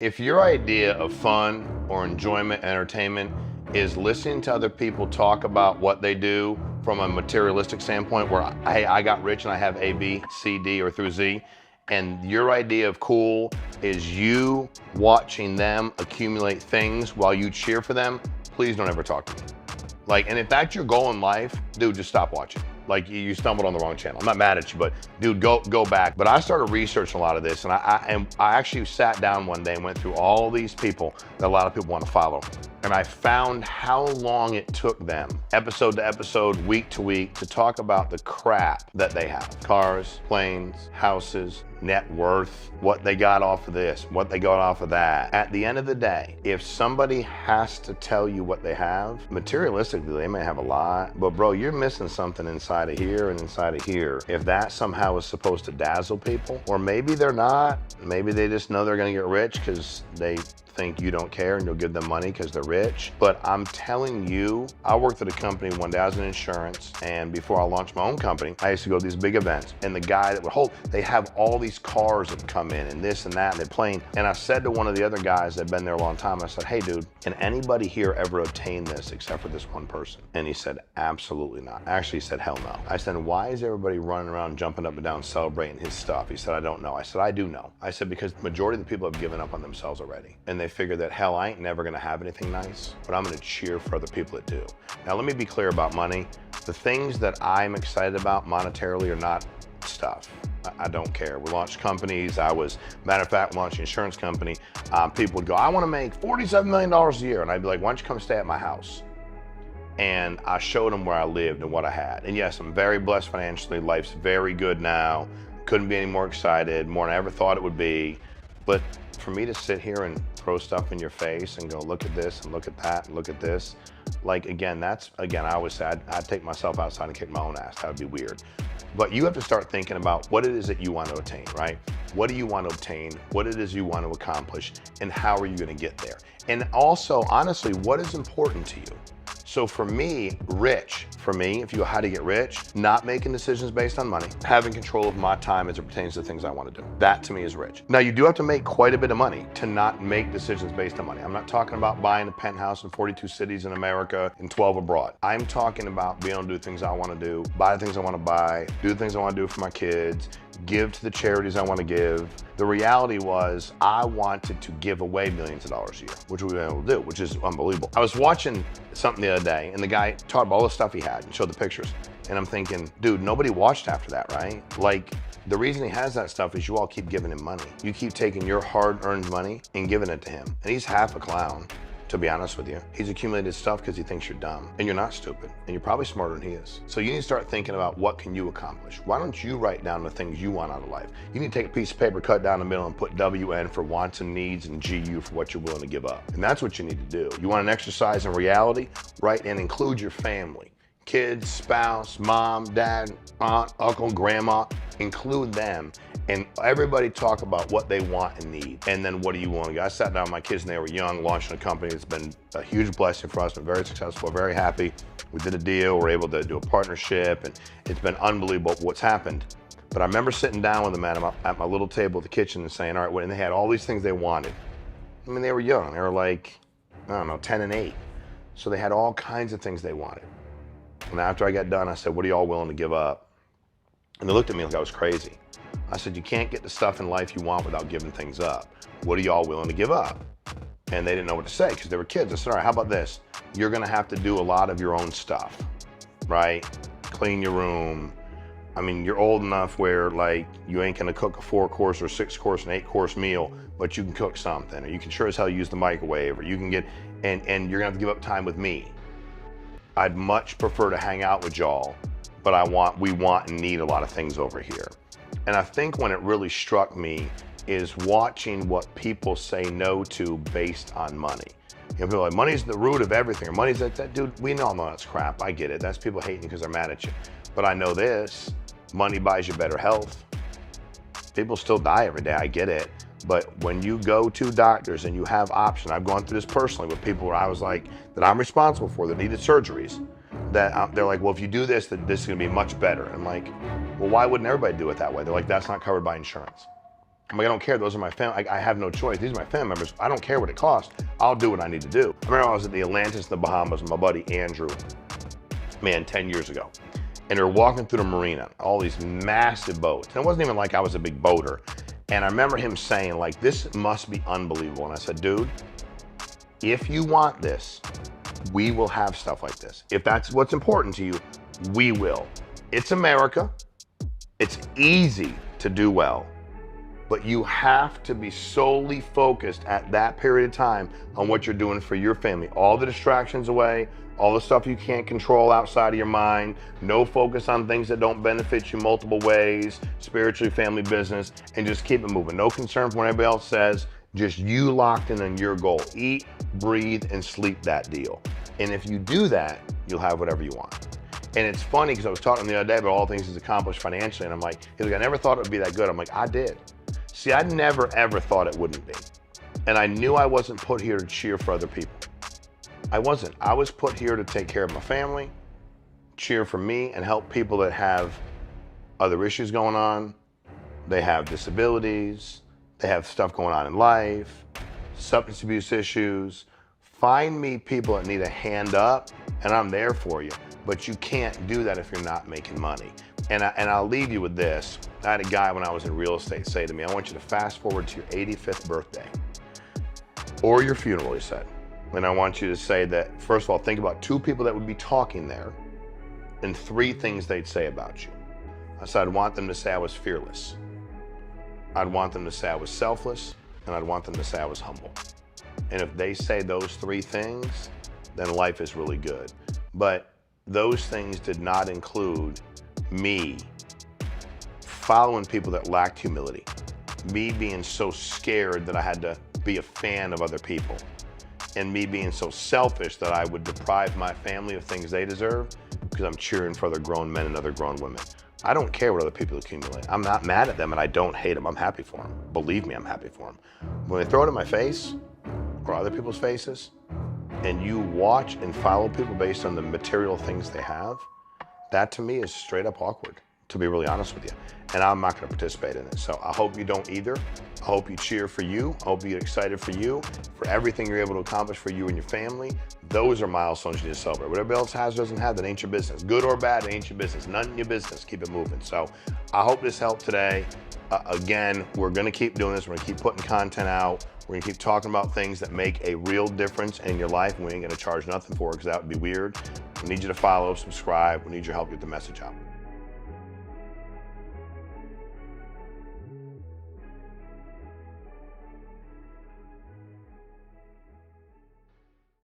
If your idea of fun or enjoyment, entertainment is listening to other people talk about what they do from a materialistic standpoint, where, hey, I got rich and I have A, B, C, D, or through Z, and your idea of cool is you watching them accumulate things while you cheer for them, please don't ever talk to me. Like, and if that's your goal in life, dude, just stop watching. Like, you stumbled on the wrong channel. I'm not mad at you, but dude, go back. But I started researching a lot of this, and I actually sat down one day and went through all these people that a lot of people want to follow. And I found how long it took them, episode to episode, week to week, to talk about the crap that they have. Cars, planes, houses, net worth, what they got off of this, what they got off of that. At the end of the day, if somebody has to tell you what they have, materialistically, they may have a lot, but bro, you're missing something inside of here and inside of here. If that somehow is supposed to dazzle people, or maybe they're not, maybe they just know they're gonna get rich because they think you don't care and you'll give them money because they're rich. But I'm telling you, I worked at a company one day, I was in insurance, and before I launched my own company, I used to go to these big events, and the guy that would hold, they have all these cars that come in and this and that, and they're playing. And I said to one of the other guys that had been there a long time, I said, hey dude, can anybody here ever obtain this except for this one person? And he said, absolutely not. Actually, he said, hell no. I said, why is everybody running around jumping up and down celebrating his stuff? He said, I don't know. I said, I do know. I said, because the majority of the people have given up on themselves already, and they figure that, hell, I ain't never gonna have anything nice, but I'm gonna cheer for other people that do. Now, let me be clear about money. The things that I'm excited about monetarily are not stuff. I don't care. We launched companies. Matter of fact, launched an insurance company. People would go, I wanna make $47 million a year. And I'd be like, why don't you come stay at my house? And I showed them where I lived and what I had. And yes, I'm very blessed financially. Life's very good now. Couldn't be any more excited, more than I ever thought it would be. But for me to sit here and throw stuff in your face and go, look at this and look at that and look at this, like, again, I always say I'd take myself outside and kick my own ass. That would be weird. But you have to start thinking about what it is that you want to attain, right? What do you want to obtain? What it is you want to accomplish? And how are you going to get there? And also, honestly, what is important to you? So for me, if you know how to get rich, not making decisions based on money, having control of my time as it pertains to the things I want to do. That to me is rich. Now, you do have to make quite a bit of money to not make decisions based on money. I'm not talking about buying a penthouse in 42 cities in America and 12 abroad. I'm talking about being able to do things I want to do, buy the things I want to buy, do the things I want to do for my kids, give to the charities I want to give. The reality was I wanted to give away millions of dollars a year, which we've been able to do, which is unbelievable. I was watching something the other day, and the guy talked about all the stuff he had and showed the pictures. And I'm thinking, dude, nobody watched after that, right? Like, the reason he has that stuff is you all keep giving him money. You keep taking your hard-earned money and giving it to him. And he's half a clown, to be honest with you. He's accumulated stuff because he thinks you're dumb, and you're not stupid, and you're probably smarter than he is. So you need to start thinking about what can you accomplish. Why don't you write down the things you want out of life? You need to take a piece of paper, cut down the middle, and put WN for wants and needs and GU for what you're willing to give up. And that's what you need to do. You want an exercise in reality? Write and include your family. Kids, spouse, mom, dad, aunt, uncle, grandma, include them. And everybody talk about what they want and need. And then what do you want to get? I sat down with my kids when they were young, launching a company. It's been a huge blessing for us. Been very successful, very happy. We did a deal, we're able to do a partnership, and it's been unbelievable what's happened. But I remember sitting down with them at my little table at the kitchen and saying, all right, and they had all these things they wanted. I mean, they were young. They were like, I don't know, 10 and 8. So they had all kinds of things they wanted. And after I got done, I said, what are y'all willing to give up? And they looked at me like I was crazy. I said, you can't get the stuff in life you want without giving things up. What are y'all willing to give up? And they didn't know what to say because they were kids. I said, all right, how about this? You're gonna have to do a lot of your own stuff, right? Clean your room. I mean, you're old enough where like you ain't gonna cook a 4-course or 6-course and 8-course meal, but you can cook something, or you can sure as hell use the microwave, or you can get, and you're gonna have to give up time with me. I'd much prefer to hang out with y'all, but we want and need a lot of things over here. And I think when it really struck me is watching what people say no to based on money. You know, people are like, money's the root of everything, or money's that, dude, we all know that's crap, I get it. That's people hating you because they're mad at you. But I know this, money buys you better health. People still die every day, I get it. But when you go to doctors and you have options, I've gone through this personally with people where I was like, that I'm responsible for, that needed surgeries, that they're like, well, if you do this, then this is gonna be much better. I'm like, well, why wouldn't everybody do it that way? They're like, that's not covered by insurance. I'm like, I don't care, those are my family, I have no choice. These are my family members. I don't care what it costs. I'll do what I need to do. I remember I was at the Atlantis in the Bahamas with my buddy Andrew, man, 10 years ago. And we were walking through the marina, all these massive boats. And it wasn't even like I was a big boater. And I remember him saying, like, this must be unbelievable. And I said, dude, if you want this, we will have stuff like this. If that's what's important to you, we will. It's America. It's easy to do well, but you have to be solely focused at that period of time on what you're doing for your family. All the distractions away, all the stuff you can't control outside of your mind, no focus on things that don't benefit you multiple ways, spiritually, family, business, and just keep it moving. No concern for what anybody else says, just you locked in on your goal. Eat, breathe, and sleep that deal. And if you do that, you'll have whatever you want. And it's funny because I was talking the other day about all the things he's accomplished financially, and I'm like, he's like, I never thought it would be that good. I'm like, I did. See, I never ever thought it wouldn't be. And I knew I wasn't put here to cheer for other people. I wasn't. I was put here to take care of my family, cheer for me, and help people that have other issues going on. They have disabilities, they have stuff going on in life, substance abuse issues. Find me people that need a hand up, and I'm there for you. But you can't do that if you're not making money. And I'll leave you with this. I had a guy when I was in real estate say to me, I want you to fast forward to your 85th birthday or your funeral, he said. And I want you to say that, first of all, think about 2 people that would be talking there and 3 things they'd say about you. I said, I'd want them to say I was fearless. I'd want them to say I was selfless, and I'd want them to say I was humble. And if they say those 3 things, then life is really good. But those things did not include me following people that lacked humility, me being so scared that I had to be a fan of other people, and me being so selfish that I would deprive my family of things they deserve because I'm cheering for other grown men and other grown women. I don't care what other people accumulate. I'm not mad at them, and I don't hate them. I'm happy for them. Believe me, I'm happy for them. When they throw it in my face or other people's faces, and you watch and follow people based on the material things they have, that to me is straight up awkward, to be really honest with you. And I'm not gonna participate in it. So I hope you don't either. I hope you cheer for you. I hope you get excited for you, for everything you're able to accomplish for you and your family. Those are milestones you need to celebrate. Whatever else has or doesn't have, that ain't your business. Good or bad, it ain't your business. None in your business. Keep it moving. So I hope this helped today. Again, we're gonna keep doing this. We're gonna keep putting content out. We're gonna keep talking about things that make a real difference in your life. We ain't gonna charge nothing for it because that would be weird. We need you to follow, subscribe. We need your help get the message out.